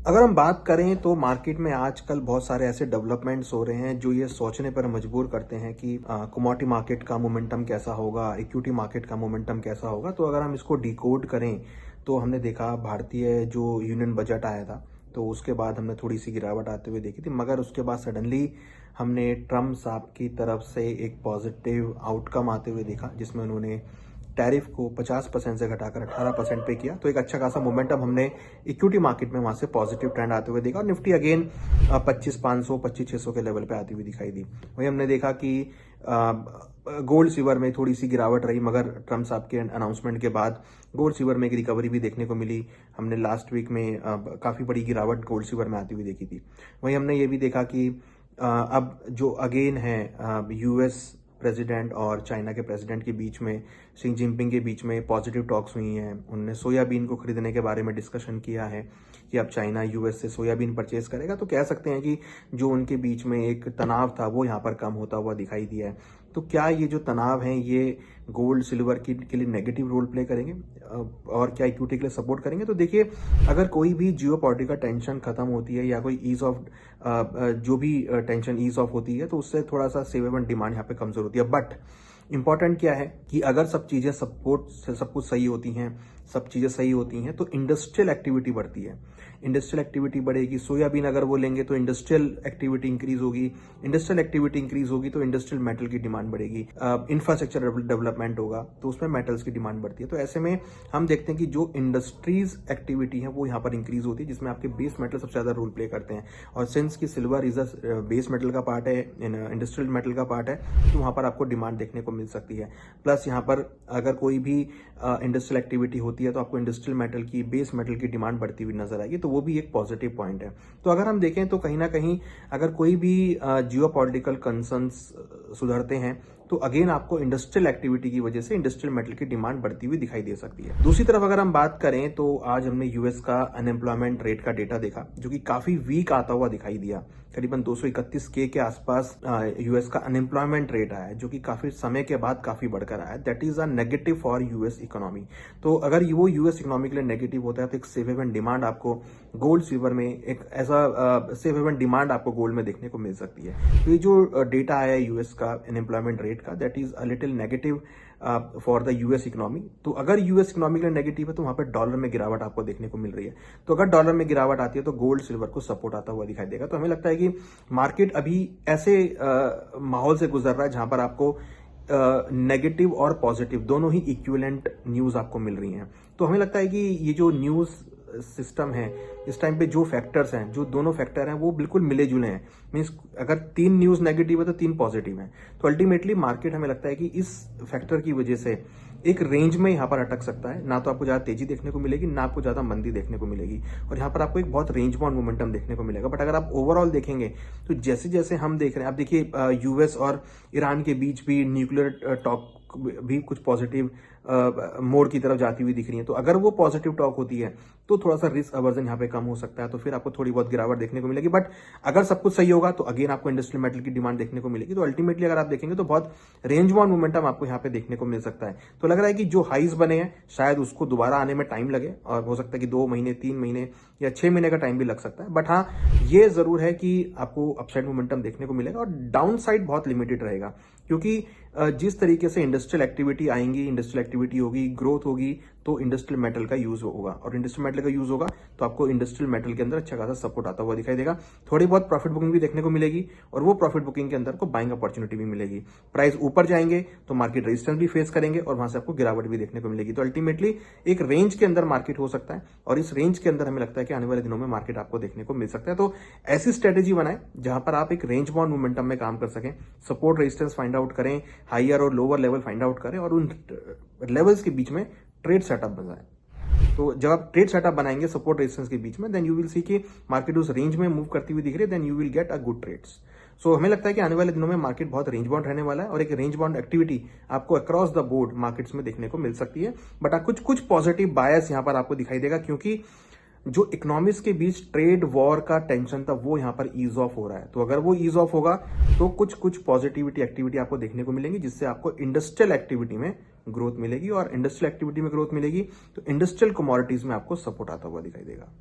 अगर हम बात करें तो मार्केट में आजकल बहुत सारे ऐसे डेवलपमेंट्स हो रहे हैं जो ये सोचने पर मजबूर करते हैं कि कमोडिटी मार्केट का मोमेंटम कैसा होगा, इक्विटी मार्केट का मोमेंटम कैसा होगा। तो अगर हम इसको डिकोड करें तो हमने देखा भारतीय जो यूनियन बजट आया था तो उसके बाद हमने थोड़ी सी गिरावट आते हुए देखी थी, मगर उसके बाद सडनली हमने ट्रम्प साहब की तरफ से एक पॉजिटिव आउटकम आते हुए देखा जिसमें उन्होंने टैरिफ को 50% से घटाकर 18% पे किया। तो एक अच्छा खासा मोमेंटम हमने इक्विटी मार्केट में वहां से पॉजिटिव ट्रेंड आते हुए देखा और निफ्टी अगेन 25,500 25,600 के लेवल पे आती हुई दिखाई दी। वही हमने देखा कि गोल्ड सिल्वर में थोड़ी सी गिरावट रही, मगर ट्रम्प साहब के अनाउंसमेंट के बाद गोल्ड सिल्वर में एक रिकवरी भी देखने को मिली। हमने लास्ट वीक में काफी बड़ी गिरावट गोल्ड सिल्वर में आती हुई देखी थी। वही हमने ये भी देखा कि अब जो अगेन है यूएस प्रेसिडेंट और चाइना के प्रेसिडेंट के बीच में, शी जिनपिंग के बीच में पॉजिटिव टॉक्स हुई हैं। उन्होंने सोयाबीन को खरीदने के बारे में डिस्कशन किया है कि अब चाइना यूएस से सोयाबीन परचेज करेगा। तो कह सकते हैं कि जो उनके बीच में एक तनाव था वो यहाँ पर कम होता हुआ दिखाई दिया है। तो क्या ये जो तनाव है ये गोल्ड सिल्वर के लिए नेगेटिव रोल प्ले करेंगे और क्या इक्विटी के लिए सपोर्ट करेंगे? तो देखिए, अगर कोई भी जियो पॉलिटिकल टेंशन खत्म होती है या कोई ईज ऑफ जो भी टेंशन ईज ऑफ होती है तो उससे थोड़ा सा सेवेबल डिमांड यहाँ पे कमजोर होती है। बट इंपॉर्टेंट क्या है कि अगर सब चीजें सपोर्ट से सब कुछ सही होती हैं, सब चीजें सही होती हैं तो इंडस्ट्रियल एक्टिविटी बढ़ती है। इंडस्ट्रियल एक्टिविटी बढ़ेगी, सोयाबीन अगर वो लेंगे तो इंडस्ट्रियल एक्टिविटी इंक्रीज होगी, इंडस्ट्रियल एक्टिविटी इंक्रीज होगी तो इंडस्ट्रियल मेटल की डिमांड बढ़ेगी, इंफ्रास्ट्रक्चर डेवलपमेंट होगा तो उसमें मेटल्स की डिमांड बढ़ती है। तो ऐसे में हम देखते हैं कि जो इंडस्ट्रीज एक्टिविटी है वो यहाँ पर इंक्रीज होती है, जिसमें आपके बेस मेटल सबसे ज्यादा रोल प्ले करते हैं। और सिंस की silver is a base metal का पार्ट है, इंडस्ट्रियल मेटल का पार्ट है, तो वहां पर आपको डिमांड देखने को मिल सकती है। प्लस यहाँ पर अगर कोई भी इंडस्ट्रियल एक्टिविटी होती है तो आपको इंडस्ट्रियल मेटल की, बेस मेटल की डिमांड बढ़ती हुई नजर आएगी, तो वो भी एक पॉजिटिव पॉइंट है। तो अगर हम देखें तो कहीं ना कहीं अगर कोई भी जियो पॉलिटिकल कंसर्न्स सुधरते हैं तो अगेन आपको इंडस्ट्रियल एक्टिविटी की वजह से इंडस्ट्रियल मेटल की डिमांड बढ़ती हुई दिखाई दे सकती है। दूसरी तरफ अगर हम बात करें तो आज हमने यूएस का अनएम्प्लॉयमेंट रेट का डेटा देखा जो कि काफी वीक आता हुआ दिखाई दिया। करीबन 231K के आसपास यूएस का अनएम्प्लॉयमेंट रेट आया जो कि काफी समय के बाद काफी बढ़कर आया। That is a negative for US economy. तो अगर वो यूएस इकोनॉमी के लिए नेगेटिव होता है तो एक सेफ हेवन डिमांड आपको गोल्ड सिल्वर में, एक ऐसा सेफ हेवन डिमांड आपको गोल्ड में देखने को मिल सकती है। तो ये जो डेटा आया यूएस का अनएम्प्लॉयमेंट रेट का, that is a little negative for the US economy. तो अगर यूएस इकोनॉमी के लिए नेगेटिव है तो वहां पर डॉलर में गिरावट आपको देखने को मिल रही है। तो अगर डॉलर में गिरावट आती है तो गोल्ड सिल्वर को सपोर्ट आता हुआ दिखाई देगा। तो हमें लगता है कि मार्केट अभी ऐसे माहौल से गुजर रहा है जहां पर आपको नेगेटिव और पॉजिटिव दोनों ही इक्विवेलेंट न्यूज आपको मिल रही हैं। तो हमें लगता है कि ये जो न्यूज सिस्टम है इस टाइम पे, जो फैक्टर्स हैं, जो दोनों फैक्टर हैं वो बिल्कुल मिले जुले हैं। मींस अगर 3 न्यूज नेगेटिव है तो 3 पॉजिटिव हैं। तो अल्टीमेटली मार्केट हमें लगता है कि इस फैक्टर की वजह से एक रेंज में यहां पर अटक सकता है। ना तो आपको ज्यादा तेजी देखने को मिलेगी, ना आपको ज्यादा मंदी देखने को मिलेगी, और यहां पर आपको एक बहुत रेंज बाउंड मोमेंटम देखने को मिलेगा। बट अगर आप ओवरऑल देखेंगे तो जैसे जैसे हम देख रहे हैं, आप देखिए यूएस और ईरान के बीच भी न्यूक्लियर टॉक भी कुछ पॉजिटिव मोड की तरफ जाती हुई दिख रही है। तो अगर वो पॉजिटिव टॉक होती है तो थोड़ा सा रिस्क अवर्जन यहाँ पे कम हो सकता है, तो फिर आपको थोड़ी बहुत गिरावट देखने को मिलेगी। बट अगर सब कुछ सही होगा तो अगेन आपको इंडस्ट्रियल मेटल की डिमांड देखने को मिलेगी। तो अल्टीमेटली अगर आप देखेंगे तो बहुत रेंज बाउंड मोमेंटम आपको यहाँ पे देखने को मिल सकता है। तो लग रहा है कि जो हाइज बने हैं शायद उसको दोबारा आने में टाइम लगे, और हो सकता है कि 2 महीने, 3 महीने या 6 महीने का टाइम भी लग सकता है। बट हाँ, ये जरूर है कि आपको अपसाइड मोमेंटम देखने को मिलेगा और डाउन साइड बहुत लिमिटेड रहेगा, क्योंकि जिस तरीके से इंडस्ट्रियल एक्टिविटी आएंगी, इंडस्ट्रियल एक्टिविटी होगी, ग्रोथ होगी, तो इंडस्ट्रियल मेटल का यूज होगा, और इंडस्ट्रियल मेटल का यूज होगा तो आपको इंडस्ट्रियल मेटल के अंदर अच्छा खासा सपोर्ट आता हुआ दिखाई देगा। थोड़ी बहुत प्रॉफिट बुकिंग भी देखने को मिलेगी, और वो प्रॉफिट बुकिंग के अंदर को बाइंग अपॉर्चुनिटी भी मिलेगी। प्राइस ऊपर जाएंगे तो मार्केट रेजिस्टेंस भी फेस करेंगे और वहां से आपको गिरावट भी देखने को मिलेगी। तो अल्टीमेटली एक रेंज के अंदर मार्केट हो सकता है, और इस रेंज के अंदर हमें लगता है कि आने वाले दिनों में मार्केट आपको देखने को मिल सकता है। तो ऐसी स्ट्रेटेजी बनाए जहां पर आप एक रेंज बाउंड मोमेंटम में काम कर सकें, सपोर्ट रेजिस्टेंस फाइंड आउट करें, हायर और लोअर लेवल फाइंड आउट करें, और उन लेवल्स के बीच में ट्रेड सेटअप बनाएं। तो जब आप ट्रेड सेटअप बनाएंगे सपोर्ट रेजिस्टेंस के बीच में, देन यू विल सी कि मार्केट उस रेंज में मूव करती हुई दिख रही है, then you will get a good trades. So हमें लगता है कि आने वाले दिनों में मार्केट बहुत रेंज बाउंड रहने वाला है, और एक रेंज बाउंड एक्टिविटी आपको अक्रॉस द बोर्ड मार्केट्स में देखने को मिल सकती है। बट कुछ पॉजिटिव बायस यहां पर आपको दिखाई देगा, क्योंकि जो इकोनॉमिक्स के बीच ट्रेड वॉर का टेंशन था वो यहां पर ईज ऑफ हो रहा है। तो अगर वो ईज ऑफ होगा तो कुछ पॉजिटिविटी एक्टिविटी आपको देखने को मिलेंगी, जिससे आपको इंडस्ट्रियल एक्टिविटी में ग्रोथ मिलेगी, और इंडस्ट्रियल एक्टिविटी में ग्रोथ मिलेगी तो इंडस्ट्रियल कमोडिटीज में आपको सपोर्ट आता हुआ दिखाई देगा।